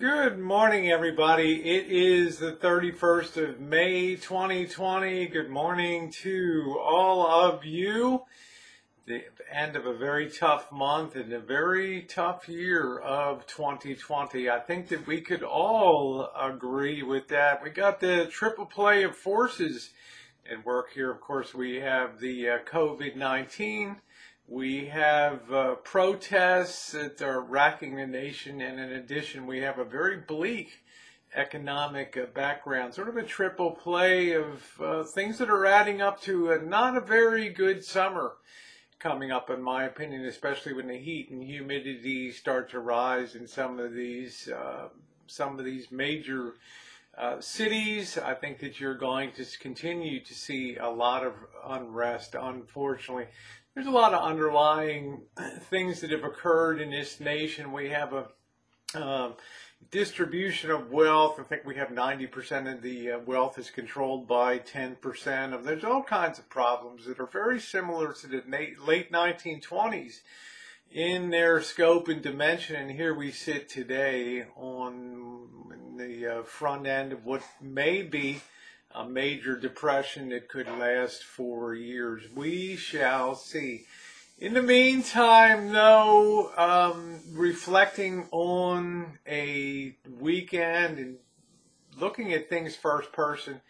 Good morning, everybody. It is the 31st of May, 2020. Good morning to all of you. The end of a very tough month and a very tough year of 2020. I think that we could all agree with that. We got the triple play of forces at work here. Of course, we have the COVID-19. We have protests that are racking the nation, and in addition, we have a very bleak economic background, sort of a triple play of things that are adding up to not a very good summer coming up, in my opinion, especially when the heat and humidity start to rise in some of these major cities. I think that you're going to continue to see a lot of unrest, unfortunately. There's a lot of underlying things that have occurred in this nation. We have a distribution of wealth. I think we have 90% of the wealth is controlled by 10% of. There's all kinds of problems that are very similar to the late 1920s in their scope and dimension. And here we sit today on the front end of what may be a major depression that could last for years. We shall see. In the meantime, though, reflecting on a weekend and looking at things first person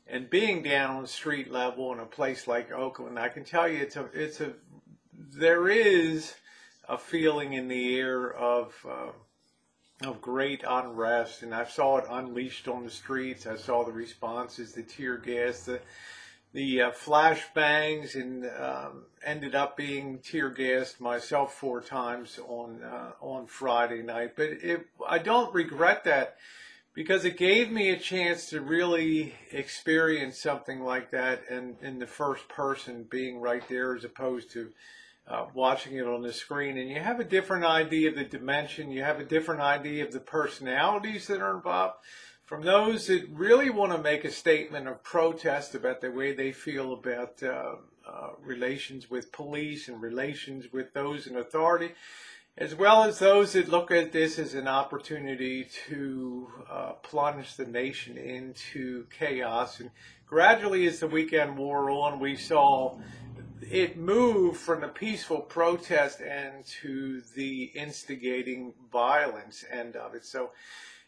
and being down on the street level in a place like Oakland, I can tell you there is a feeling in the air of great unrest, and I saw it unleashed on the streets. I saw the responses, the tear gas, the flashbangs, and ended up being tear gassed myself 4 times on Friday night. But I don't regret that, because it gave me a chance to really experience something like that in the first person, being right there as opposed to watching it on the screen. And you have a different idea of the dimension. You have a different idea of the personalities that are involved. From those that really want to make a statement of protest about the way they feel about relations with police and relations with those in authority, as well as those that look at this as an opportunity to plunge the nation into chaos. And gradually, as the weekend wore on, we saw it moved from the peaceful protest and to the instigating violence end of it. So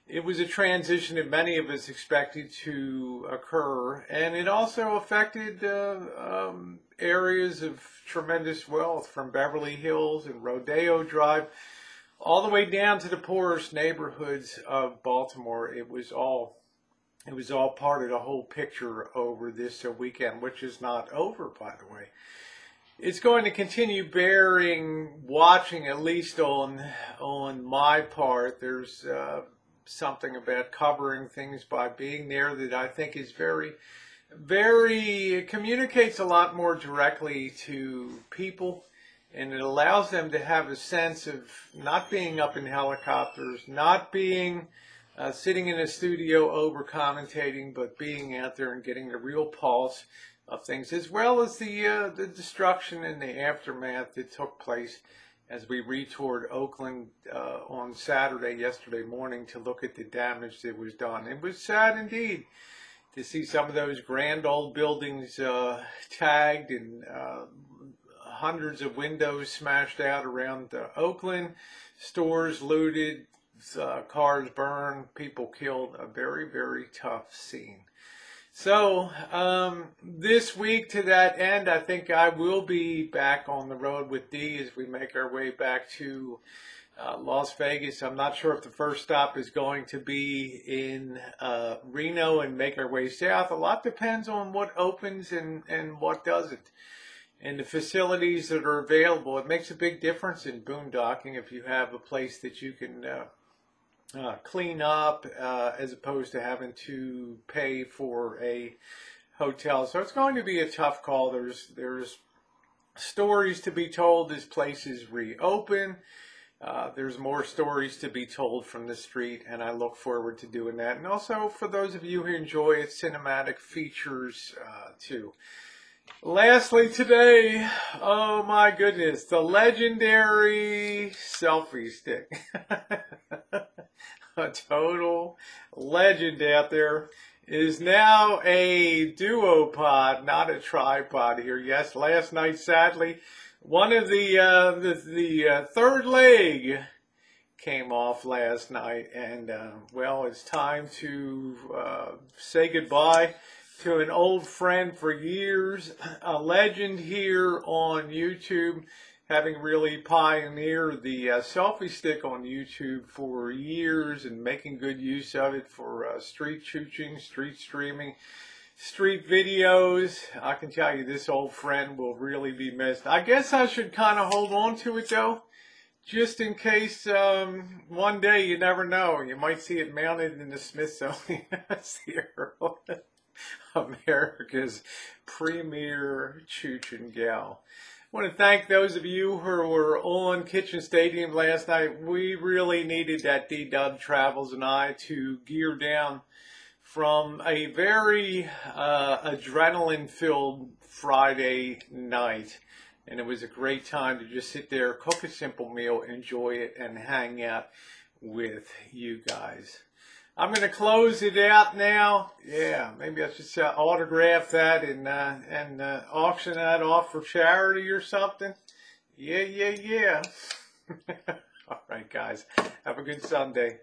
it was a transition that many of us expected to occur, and it also affected areas of tremendous wealth, from Beverly Hills and Rodeo Drive all the way down to the poorest neighborhoods of Baltimore. It was all part of the whole picture over this weekend, which is not over, by the way. It's going to continue watching, at least on my part. There's something about covering things by being there that I think is it communicates a lot more directly to people, and it allows them to have a sense of not being up in helicopters, not being sitting in a studio over commentating, but being out there and getting the real pulse of things, as well as the destruction and the aftermath that took place as we retoured Oakland on yesterday morning, to look at the damage that was done. It was sad indeed to see some of those grand old buildings tagged, and hundreds of windows smashed out around Oakland, stores looted, cars burned, people killed. A very, very tough scene. So this week, to that end, I think I will be back on the road with Dee as we make our way back to Las Vegas. I'm not sure if the first stop is going to be in Reno and make our way south. A lot depends on what opens and what doesn't, and the facilities that are available. It makes a big difference in boondocking if you have a place that you can clean up as opposed to having to pay for a hotel. So it's going to be a tough call. There's stories to be told as places reopen. There's more stories to be told from the street, and I look forward to doing that. And also, for those of you who enjoy its cinematic features too. Lastly today, oh my goodness, the legendary selfie stick. a total legend out there, is now a duopod, not a tripod here. Yes, last night, sadly, one of the third leg came off last night, and well, it's time to say goodbye to an old friend for years, a legend here on YouTube, having really pioneered the selfie stick on YouTube for years and making good use of it for street chooching, street streaming, street videos. I can tell you this old friend will really be missed. I guess I should kind of hold on to it though, just in case one day, you never know, you might see it mounted in the Smithsonian Museum. America's premier chooch gal. I want to thank those of you who were on Kitchen Stadium last night. We really needed that D-Dub Travels and I to gear down from a very adrenaline-filled Friday night. And it was a great time to just sit there, cook a simple meal, enjoy it, and hang out with you guys. I'm going to close it out now. Yeah, maybe I should autograph that and auction that off for charity or something. Yeah. All right, guys. Have a good Sunday.